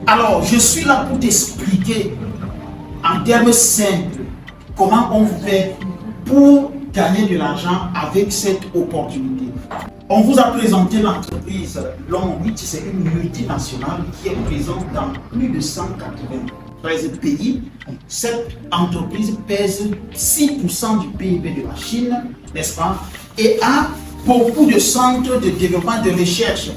Alors, je suis là pour t'expliquer en termes simples comment on fait pour gagner de l'argent avec cette opportunité. On vous a présenté l'entreprise Longreach, c'est une multinationale qui est présente dans plus de 193 pays. Cette entreprise pèse 6% du PIB de la Chine, n'est-ce pas, et a beaucoup de centres de développement de recherche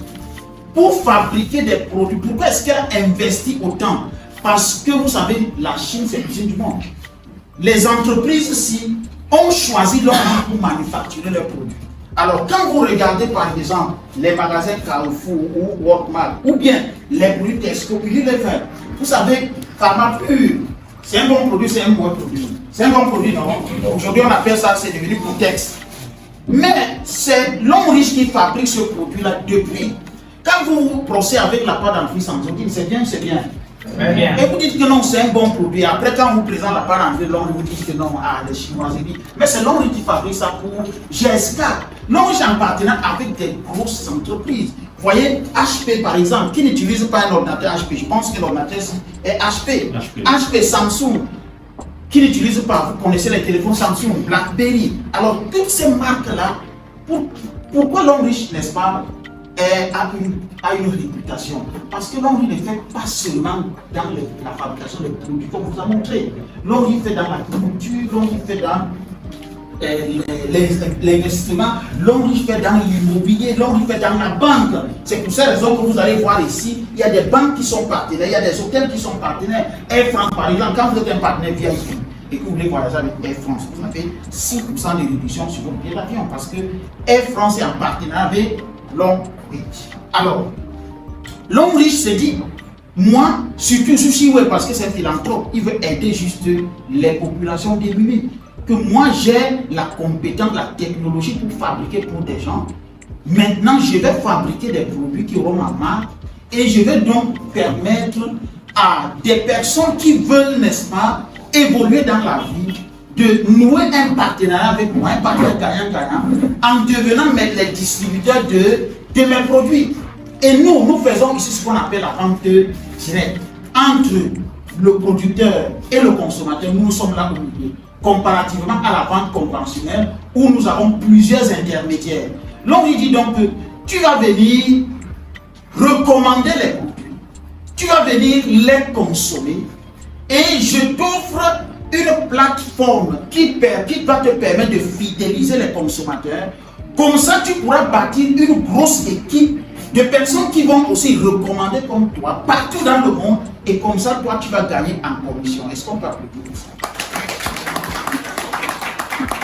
pour fabriquer des produits. Pourquoi est-ce qu'elle investit autant? Parce que vous savez, la Chine, c'est l'usine du monde. Les entreprises ici ont choisi leur marque pour manufacturer leurs produits. Alors, quand vous regardez par exemple les magasins Carrefour ou Walmart, ou bien les produits Tesco, Unilever, vous savez, Pharma Pur, c'est un bon produit, c'est un mauvais produit. C'est un bon produit, non? Aujourd'hui, on appelle ça, c'est devenu Protex. Mais c'est Longreach qui fabrique ce produit-là depuis. Quand vous procédez avec la part d'entrée sans dire c'est bien, c'est bien. Et vous dites que non, c'est un bon produit. Après, quand vous présentez la part d'entrée, vous dites que non, les Chinois, mais c'est Longreach qui fabrique ça pour GSK. Longreach est en partenariat avec des grosses entreprises. Vous voyez, HP par exemple, qui n'utilise pas un ordinateur HP, je pense que l'ordinateur est HP. HP, Samsung, qui n'utilise pas, vous connaissez les téléphones Samsung, BlackBerry. Alors, toutes ces marques-là, pourquoi Longreach, n'est-ce pas, a une réputation? Parce que Longreach ne fait pas seulement dans la fabrication des produits, comme vous a montré. Longreach fait dans la culture, Longreach fait dans l'investissement, Longreach fait dans l'immobilier, Longreach fait dans la banque. C'est pour cette raison que vous allez voir ici, il y a des banques qui sont partenaires, il y a des hôtels qui sont partenaires. Air France, par exemple, quand vous êtes un partenaire VIP et que vous voulez voyager avec Air France, vous avez 6% de réduction sur votre billet d'avion parce que Air France est en partenariat avec Longreach. Alors, Longreach s'est dit, moi, surtout Sushi Web, parce que c'est un philanthrope, il veut aider juste les populations démunies. Que moi j'ai la compétence, la technologie pour fabriquer pour des gens. Maintenant, je vais fabriquer des produits qui auront ma marque et je vais donc permettre à des personnes qui veulent, n'est-ce pas, évoluer dans la vie, de nouer un partenariat avec moi, un partenariat gagnant-gagnant, en devenant les distributeurs de mes produits. Et nous faisons ici ce qu'on appelle la vente directe. Entre le producteur et le consommateur, nous sommes là au milieu. Comparativement à la vente conventionnelle où nous avons plusieurs intermédiaires. L'on lui dit donc que tu vas venir recommander les produits, tu vas venir les consommer et je t'offre une plateforme qui va te permettre de fidéliser les consommateurs. Comme ça, tu pourras bâtir une grosse équipe de personnes qui vont aussi recommander comme toi partout dans le monde et comme ça, toi, tu vas gagner en commission. Est-ce qu'on peut applaudir ça?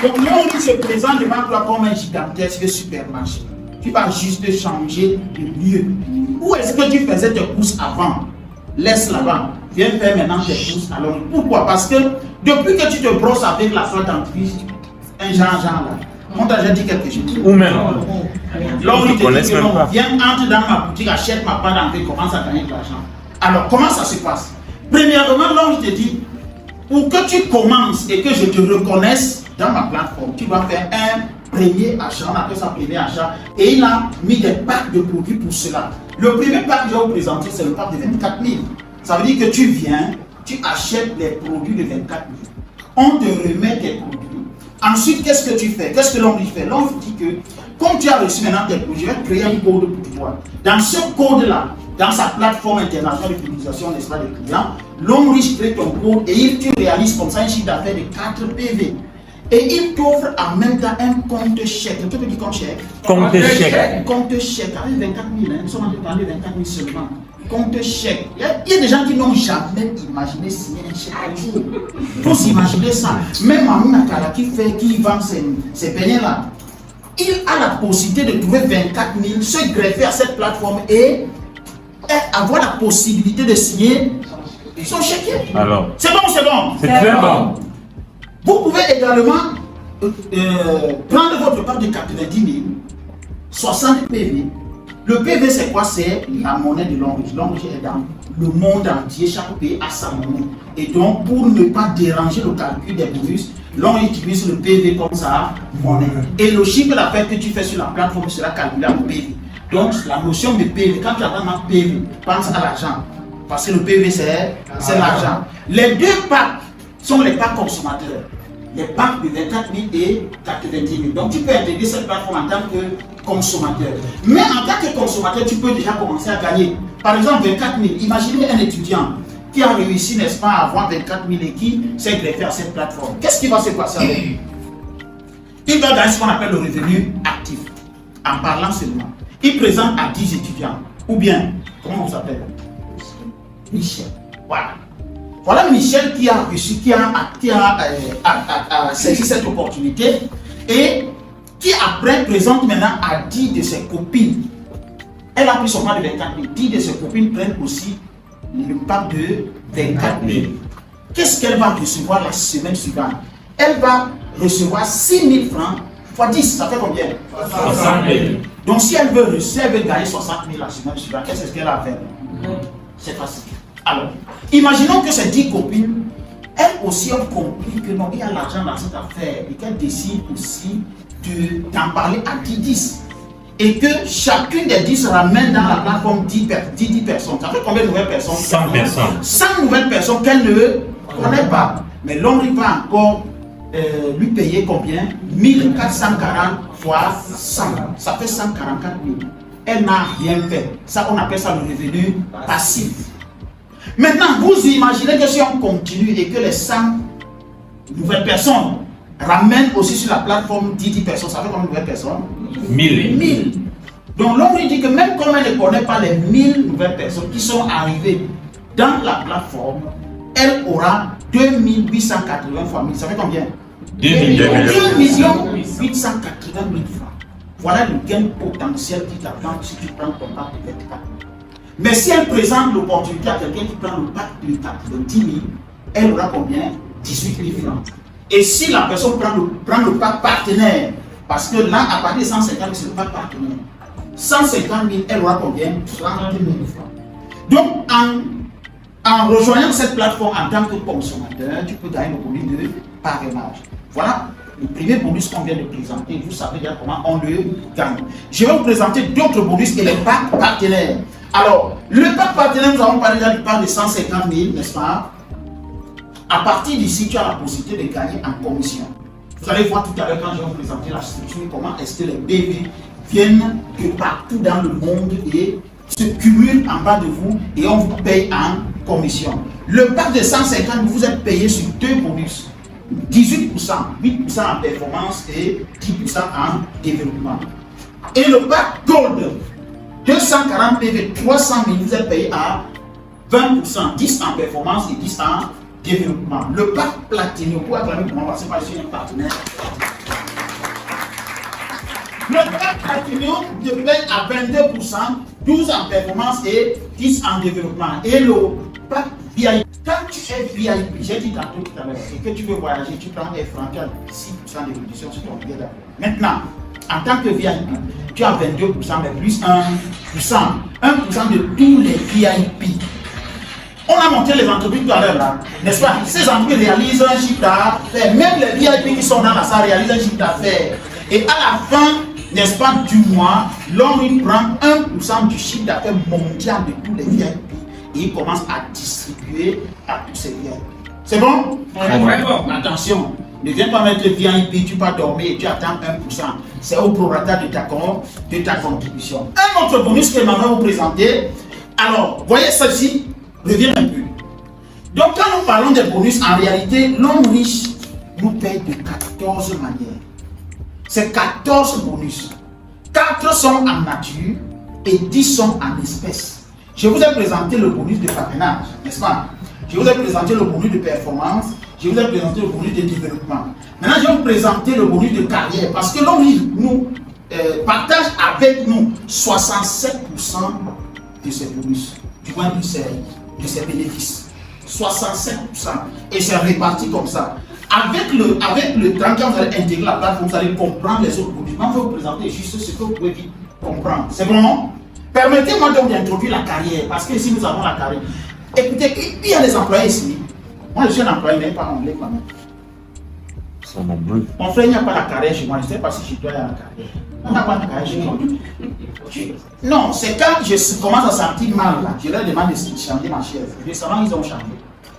Donc, Longreach se présente devant toi comme un gigantesque supermarché. Tu vas juste changer de lieu. Où est-ce que tu faisais tes courses avant? Laisse là-bas. Viens faire maintenant tes courses à Longreach. Pourquoi? Parce que depuis que tu te brosses avec la flotte d'entreprise, un genre là, on t'a déjà dit quelque chose. Ou même. Longreach te dit que non, viens, entre dans ma boutique, achète ma part d'entrée, commence à gagner de l'argent. Alors, comment ça se passe? Premièrement, Longreach te dit, pour que tu commences et que je te reconnaisse dans ma plateforme, tu vas faire un premier achat, on appelle ça premier achat, et il a mis des packs de produits pour cela. Le premier pack que je vais vous présenter, c'est le pack de 24 000. Ça veut dire que tu viens, tu achètes des produits de 24 000. On te remet tes produits. Ensuite, qu'est-ce que tu fais? Qu'est-ce que Longreach fait? Longreach dit que, comme tu as reçu maintenant tes produits, je vais créer un code pour toi. Dans ce code-là, dans sa plateforme internationale d'utilisation, n'est-ce pas, des clients, Longreach crée ton code et tu réalises comme ça un chiffre d'affaires de 4 PV. Et il t'offre en même temps un compte chèque. Tu peux dire compte chèque? Compte chèque. Compte chèque avec 24 000. Nous sommes en train de parler de 24 000 seulement. Compte chèque. Il y a des gens qui n'ont jamais imaginé signer un chèque un jour. Tous imaginer ça. Même Mamou Nakala qui vend ces beignets-là, il a la possibilité de trouver 24 000, se greffer à cette plateforme et avoir la possibilité de signer son chèque. Alors, c'est bon, c'est bon. C'est très bon. Vous pouvez également prendre votre part de 90 000, 60 PV. Le PV, c'est quoi? C'est la monnaie de Longreach. Longreach est dans le monde entier, chaque pays a sa monnaie. Et donc, pour ne pas déranger le calcul des bonus, Longreach utilise le PV comme sa monnaie. Et le chiffre d'affaires que tu fais sur la plateforme sera calculé en PV. Donc, la notion de PV, quand tu attends un PV, pense à l'argent. Parce que le PV, c'est l'argent. Les deux packs sont les packs consommateurs. Les packs de 24 000 et 90 000. Donc tu peux intégrer cette plateforme en tant que consommateur. Mais en tant que consommateur, tu peux déjà commencer à gagner. Par exemple, 24 000. Imaginez un étudiant qui a réussi, n'est-ce pas, à avoir 24 000 et qui s'est greffé à cette plateforme. Qu'est-ce qui va se passer avec lui? Il va gagner ce qu'on appelle le revenu actif. En parlant seulement. Il présente à 10 étudiants. Ou bien, comment on s'appelle? Michel. Voilà. Voilà Michel qui a reçu, qui a saisi cette opportunité et qui après présente maintenant à 10 de ses copines. Elle a pris son pack de 24 000. 10 de ses copines prennent aussi le pack de 24 000. Qu'est-ce qu'elle va recevoir la semaine suivante? Elle va recevoir 6 000 francs fois 10, ça fait combien? 60 000. Donc si elle veut gagner 60 000 la semaine suivante, qu'est-ce qu'elle a à faire? C'est facile. Alors, imaginons que ces 10 copines, elles aussi ont compris que non, il y a l'argent dans cette affaire et qu'elles décident aussi d'en parler à 10. Et que chacune des 10 ramène dans la plateforme 10 personnes. Ça fait combien de nouvelles personnes? 100 personnes. 100 nouvelles personnes qu'elle ne connaît pas. Mais l'homme va encore lui payer combien? 1440 fois 100. Ça fait 144 000. Elle n'a rien fait. Ça, on appelle ça le revenu passif. Maintenant, vous imaginez que si on continue et que les 100 nouvelles personnes ramènent aussi sur la plateforme 10 personnes, ça fait combien de nouvelles personnes? 1000. Donc l'homme lui dit que même comme elle ne connaît pas les 1000 nouvelles personnes qui sont arrivées dans la plateforme, elle aura 2880 fois 1000. Ça fait combien? 2 880 000 francs. Voilà le gain potentiel qui t'attend si tu prends ton pack de 24. Mais si elle présente l'opportunité à quelqu'un qui prend le pack de 90 000, elle aura combien? 18 000 francs. Et si la personne prend le pack partenaire, parce que là, à partir de 150 000, c'est le pack partenaire. 150 000, elle aura combien? 30 000 francs. Donc, en rejoignant cette plateforme en tant que consommateur, tu peux gagner le bonus de parrainage. Voilà le premier bonus qu'on vient de présenter. Vous savez déjà comment on le gagne. Je vais vous présenter d'autres bonus et les packs partenaires. Alors, le pack partenaire, nous avons parlé déjà du pack de 150 000, n'est-ce pas? À partir d'ici, tu as la possibilité de gagner en commission. Vous allez voir tout à l'heure quand je vais vous présenter la structure, comment est-ce que les BV viennent de partout dans le monde et se cumulent en bas de vous et on vous paye en commission. Le pack de 150 000, vous êtes payé sur deux bonus. 18%, 8% en performance et 10% en développement. Et le pack Gold, 240 PV, 300 000, vous êtes payé à 20%, 10 en performance et 10 en développement. Le pack Platinum, pour acclamer comment passer par un partenaire. Le pack Platinum te paye à 22%, 12 en performance et 10 en développement. Et le pack VIP, quand tu es VIP, j'ai dit tantôt tout à l'heure, et que tu veux voyager, tu prends Air France, tu as 6% de réduction sur ton billet d'avion. Maintenant, en tant que VIP, tu as 22%, mais plus 1%. 1% de tous les VIP. On a monté les entreprises tout à l'heure là, n'est-ce pas? Ces entreprises réalisent un chiffre d'affaires. Même les VIP qui sont dans la salle réalisent un chiffre d'affaires. Et à la fin, n'est-ce pas, du mois, l'homme il prend 1% du chiffre d'affaires mondial de tous les VIP. Et il commence à distribuer à tous ces VIP. C'est bon? Bon. Attention, ne viens pas mettre le VIP, tu vas dormir et tu attends 1%. C'est au prorata de ta contribution. Un autre bonus que je vais vous présenter. Alors, voyez ceci, revient un peu. Donc, quand nous parlons des bonus, en réalité, l'homme riche nous paye de 14 manières. C'est 14 bonus. 4 sont en nature et 10 sont en espèces. Je vous ai présenté le bonus de parrainage, n'est-ce pas? Je vous ai présenté le bonus de performance, je vous ai présenté le bonus de développement. Maintenant, je vais vous présenter le bonus de carrière parce que l'homme nous partage avec nous 67% de ces bonus, du moins de ses bénéfices. 67%. Et c'est réparti comme ça. Avec le temps, quand vous allez intégrer la plateforme, vous allez comprendre les autres bonus. Je vais vous présenter juste ce que vous pouvez vite comprendre. C'est bon? Permettez-moi donc d'introduire la carrière, parce que ici nous avons la carrière. Écoutez, il y a des employés ici. Moi je suis un employé, mais pas anglais quand même. Mon frère, il n'y a pas la carrière chez moi. Je ne sais pas si chez toi il y a la carrière. On n'a pas la carrière chez moi. Non, c'est quand je commence à sentir mal, là, je leur demande de changer ma chaise. Récemment, ils ont changé.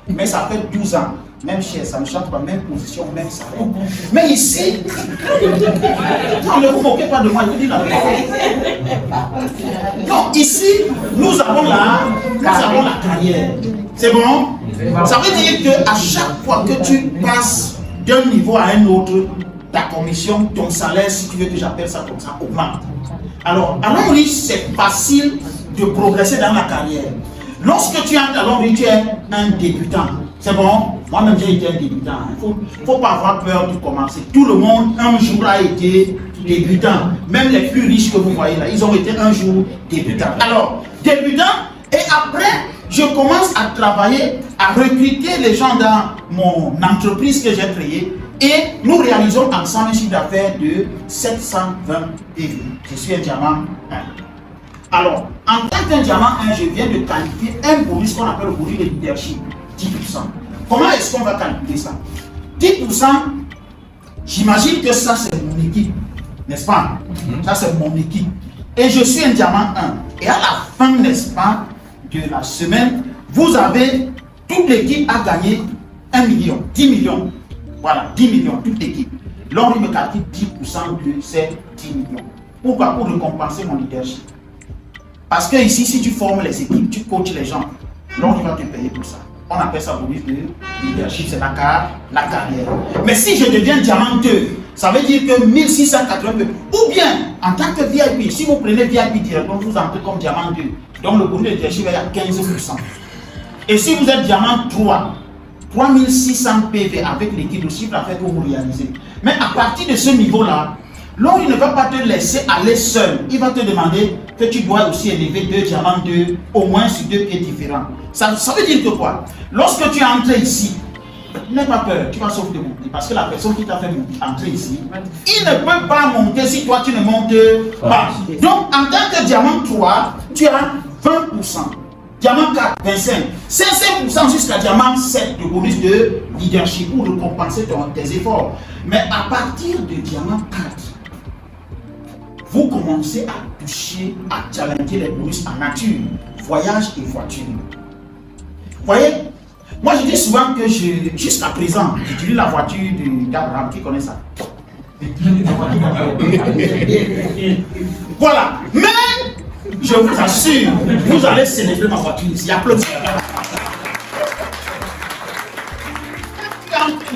Mais ça fait 12 ans. Même chaise, ça ne change pas, même position, même salaire. Mais ici, non, ne vous moquez pas de moi, je vous dis la vérité. Non, ici, nous avons la carrière. C'est bon? Ça veut dire qu'à chaque fois que tu passes d'un niveau à un autre, ta commission, ton salaire, si tu veux que j'appelle ça comme ça, augmente. Alors, à Longreach, c'est facile de progresser dans la carrière. Lorsque tu entres à Longreach, tu es un débutant. C'est bon? Moi-même, j'ai été un débutant. Il ne faut pas avoir peur de commencer. Tout le monde, un jour, a été débutant. Même les plus riches que vous voyez là, ils ont été un jour débutants. Alors, débutant, et après, je commence à travailler, à recruter les gens dans mon entreprise que j'ai créée. Et nous réalisons ensemble un chiffre d'affaires de 720 PV. Je suis un diamant 1. Alors, en tant qu'un diamant 1, je viens de qualifier un bonus qu'on appelle le bonus de leadership, 10%. Comment est-ce qu'on va calculer ça? 10%, j'imagine que ça c'est mon équipe, n'est-ce pas? Ça c'est mon équipe. Et je suis un diamant 1. Et à la fin, n'est-ce pas, de la semaine, vous avez, toute l'équipe a gagné 1 million, 10 millions. Voilà, 10 millions, toute l'équipe. L'on me calcule 10% de ces 10 millions. Pourquoi? Pour récompenser mon leadership. Parce que ici, si tu formes les équipes, tu coaches les gens, l'on va te payer pour ça. On appelle ça bonus de leadership, c'est la carrière. Mais si je deviens diamant 2, ça veut dire que 1680 euros. Ou bien, en tant que VIP, si vous prenez VIP directement, vous entrez comme diamant 2. Donc le bonus de leadership est à 15%. Et si vous êtes diamant 3, 3600 PV avec l'équipe de chiffre d'affaires que vous réalisez. Mais à partir de ce niveau-là, l'on ne va pas te laisser aller seul. Il va te demander que tu dois aussi élever 2 diamants 2, au moins sur 2 pieds différents. Ça veut dire que quoi? Lorsque tu entres ici, n'aie pas peur, tu vas sauf de monter. Parce que la personne qui t'a fait entrer ici, il ne peut pas monter si toi tu ne montes pas. Donc en tant que diamant 3, tu as 20%. Diamant 4, 25. 5% jusqu'à diamant 7 de bonus de leadership pour récompenser tes efforts. Mais à partir de diamant 4, vous commencez à toucher, à challenger les bonus en nature, voyage et voiture. Vous voyez, moi je dis souvent que jusqu'à présent, j'utilise la voiture d'Abraham, qui connaît ça? Voilà, mais je vous assure, vous allez célébrer ma voiture ici, applaudissez.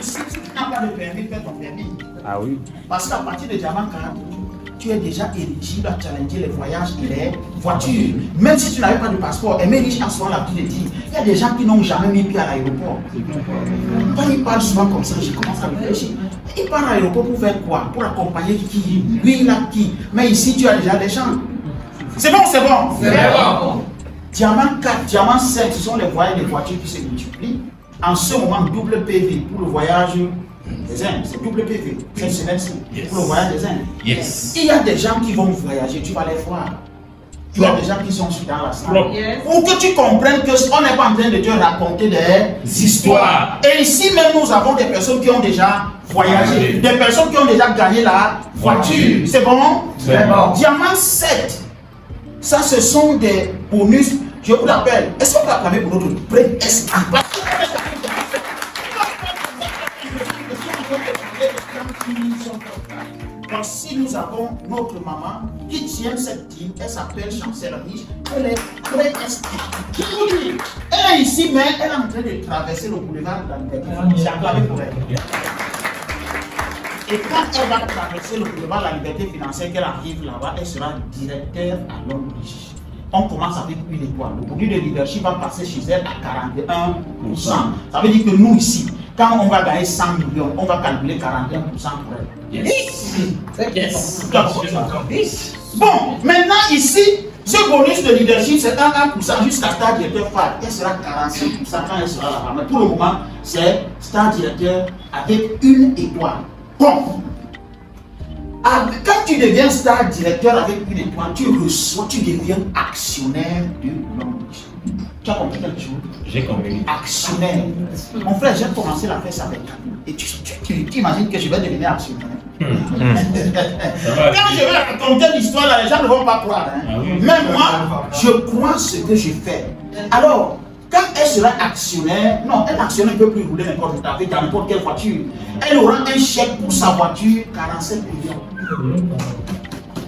Si tu n'as pas de permis, fais ton permis. Ah oui. Parce qu'à partir de diamant 40, tu es déjà éligible à challenger les voyages et les voitures. Même si tu n'avais pas de passeport, Aimé Riche a souvent l'habitude de dire, il y a des gens qui n'ont jamais mis pied à l'aéroport. Quand ils parlent souvent comme ça, je commence à réfléchir. Il part à l'aéroport pour faire quoi? Pour accompagner qui? Lui, il a qui? Mais ici, tu as déjà des gens. C'est bon, c'est bon? C'est bon. Diamant 4, diamant 5, ce sont les voyages et les voitures qui se multiplient. En ce moment, double PV pour le voyage des Indes, c'est double PV. Cette semaine-ci, pour le voyage des Indes. Yes. Il y a des gens qui vont voyager, tu vas les voir. Il y a des gens qui sont dans la salle. Pour que tu comprennes qu'on n'est pas en train de te raconter des histoires. Et ici même, nous avons des personnes qui ont déjà voyagé, des personnes qui ont déjà gagné la voiture. C'est bon? C'est bon. Diamant 7. Ça, ce sont des bonus. Je vous l'appelle. Est-ce qu'on peut acclamer pour notre pré-esprit? Donc, si nous avons notre maman qui tient cette team, elle s'appelle Chancel Riche, elle est très estimée. Elle est ici, mais elle est en train de traverser le boulevard de la Liberté. J'ai acclamé pour elle. Et quand elle va traverser le boulevard de la Liberté financière, qu'elle arrive là-bas, elle sera directeur à Longreach. On commence avec une étoile. Le bonus de leadership va passer chez elle à 41%. Ça veut dire que nous ici, quand on va gagner 100 millions, on va calculer 41% pour elle. Yes. Bon, maintenant ici, ce bonus de leadership, c'est 1% jusqu'à star directeur phare. Elle sera 45% quand elle sera là-bas. Mais pour le moment, c'est star directeur avec une étoile. Bon. Quand tu deviens star directeur avec une étoile, tu reçois, tu deviens actionnaire de Longreach. Tu as compris quelque chose? J'ai compris. Actionnaire. Mon frère, j'ai commencé la faire ça avec toi. Et tu imagines que je vais devenir actionnaire. Quand je vais raconter l'histoire, là, les gens ne vont pas croire. Hein. Ah oui. Même moi, je crois ce que je fais. Alors, quand elle sera actionnaire, non, un actionnaire ne peut plus rouler n'importe où, dans n'importe quelle voiture. Elle aura un chèque pour sa voiture, 47 millions.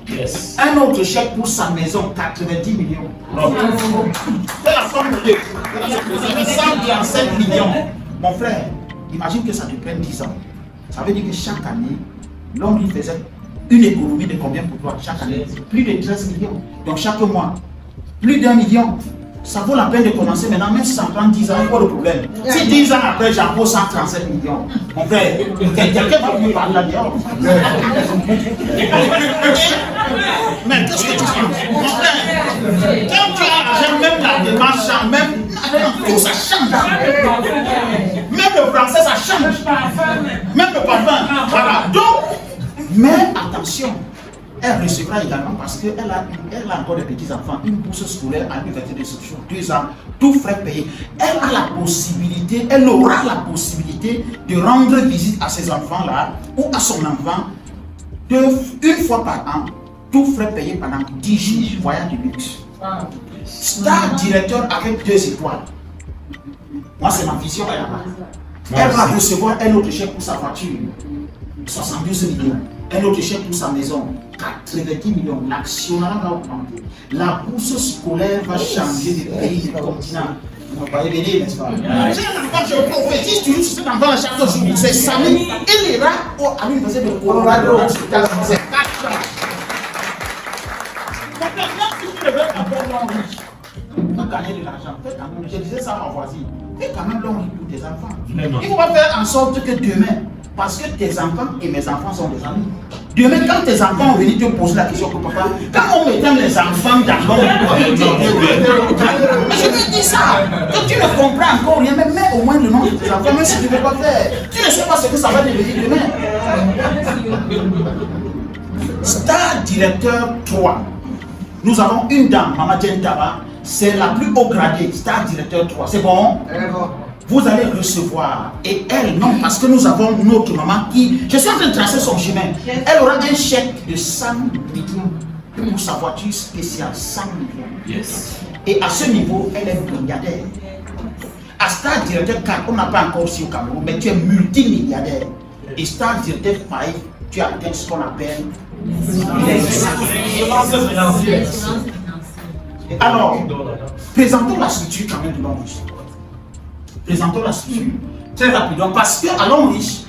Yes. Un autre chèque pour sa maison, 90 millions. C'est la somme de Dieu. 137 millions. Mon frère, imagine que ça te prenne 10 ans. Ça veut dire que chaque année, l'homme il faisait une économie de combien pour toi? Chaque année, plus de 13 millions. Donc chaque mois, plus d'1 million. Ça vaut la peine de commencer maintenant, même si ça prend 10 ans, il n'y a pas de problème. Si 10 ans après, j'en vaut 137 millions. Mon frère, quelqu'un va me parler là-dedans. Mais qu'est-ce que tu penses? Mon frère, quand tu as l'argent, même la démarche, même tout ça change. Même le français, ça change. Même le parfum. Voilà. Donc, mais attention. Elle recevra également parce qu'elle a encore des petits-enfants, une bourse scolaire à l'université de Sochaux, 2 ans, tout frais payé. Elle a la possibilité, elle aura la possibilité de rendre visite à ses enfants-là ou à son enfant une fois par an, tout frais payé pendant 10 jours, voyage de luxe. Star directeur avec 2 étoiles. Moi, c'est ma vision là-bas. Elle va recevoir un autre chèque pour sa voiture, 72 millions. Un autre chèque pour sa maison, 90 millions. L'actionnariat va augmenter. La bourse scolaire va changer de pays, de continent. Vous voyez venir, n'est-ce pas? Je prophétise toujours sur cet enfant chaque jour. C'est Samy. Il ira à l'université de Colorado. C'est 4 ans. Maintenant, si tu devais avoir l'homme riche, pour gagner de l'argent, je disais ça à ma voisine, fais quand même l'homme riche pour tes enfants. Il ne faut pas faire en sorte que demain, parce que tes enfants et mes enfants sont des amis. Demain, quand tes enfants vont venir te poser la question, papa, quand on mettait les enfants dans l'homme, je te dis ça, que tu ne comprends encore rien, mais mets au moins le nom de tes enfants, même si tu ne veux pas faire. Tu ne sais pas ce que ça va devenir demain. Star directeur 3. Nous avons une dame, Maman Djentaba, c'est la plus haut gradée, Star directeur 3. C'est bon? Vous allez recevoir. Et elle, non, parce que nous avons notre maman qui, je suis en train de tracer son chemin. Elle aura un chèque de 100 millions pour sa voiture spéciale, 100 millions. Yes. Et à ce niveau, elle est milliardaire. À Star Directeur 4, on n'a pas encore aussi au Cameroun, mais tu es multimilliardaire. Et Star Directeur 5, tu as atteint ce qu'on appelle alors, présentons la structure quand même de l'homme riche. Présentons la structure très rapidement parce qu'à l'homme riche,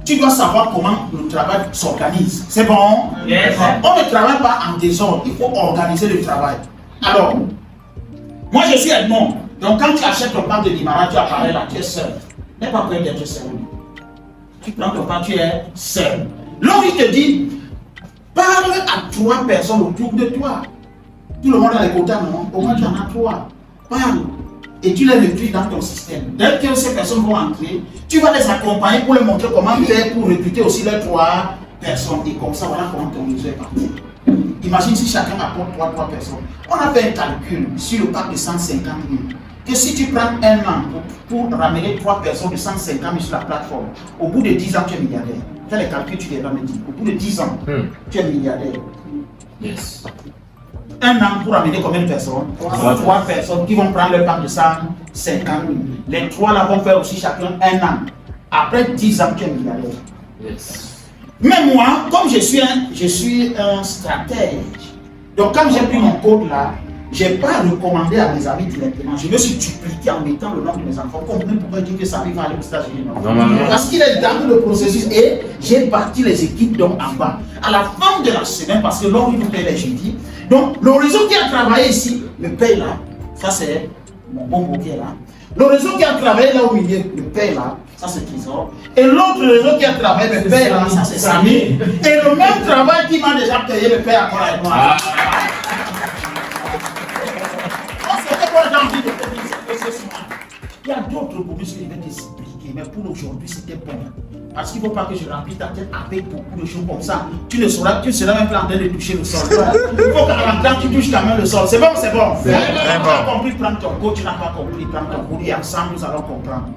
tu dois savoir comment le travail s'organise. C'est bon? Yes. On ne travaille pas en désordre, il faut organiser le travail. Alors, moi je suis Edmond. Donc quand tu achètes ton pain de Dimara, tu apparais là, tu es seul. N'es pas prêt d'être seul. Tu prends ton pain, tu es seul. L'homme il te dit, parle à 3 personnes autour de toi. Tout le monde a les quotas, non? Au moins tu en as 3. Parle. Et tu les recrutes dans ton système. Dès que ces personnes vont entrer, tu vas les accompagner pour leur montrer comment faire pour recruter aussi les 3 personnes. Et comme ça, voilà comment ton réseau est parti. Imagine si chacun apporte 3 personnes. On a fait un calcul sur le pack de 150 000. Que si tu prends un an pour ramener 3 personnes de 150 000 sur la plateforme, au bout de 10 ans, tu es milliardaire. Fais les calculs, tu devras me dire. Au bout de 10 ans, tu es milliardaire. Yes. Un an pour amener combien de personnes? 3 personnes qui vont prendre le pack de 150 000. Les 3 là vont faire aussi chacun un an. Après 10 ans, tu es milliardaire. Yes. Mais moi, comme je suis un stratège, donc quand j'ai pris mon code là, je n'ai pas recommandé à mes amis directement. Je me suis dupliqué en mettant le nom de mes enfants. Combien pourquoi dire que ça va aller aux États-Unis? Parce qu'il est dans le processus et j'ai parti les équipes donc en bas. À la fin de la semaine, parce que l'homme nous paye les jeudis. Donc le réseau qui a travaillé ici me paye là. Ça c'est mon bon qui est là. Le réseau qui a travaillé là au milieu me paye là. Ça c'est Trésor. Et l'autre réseau qui a travaillé me paye là. Ça c'est Samy. Et le même travail qui m'a déjà payé me paye encore avec moi. Il y a d'autres bonus qui devaient t'expliquer, mais pour aujourd'hui c'était bon. Parce qu'il ne faut pas que je remplisse ta tête avec beaucoup de choses comme ça. Tu ne seras même pas en train de toucher le sol. Il faut qu'à l'instant tu touches ta main le sol. C'est bon, c'est bon. Tu as compris, prends ton coach, tu n'as pas compris, prends ton coach et ensemble nous allons comprendre.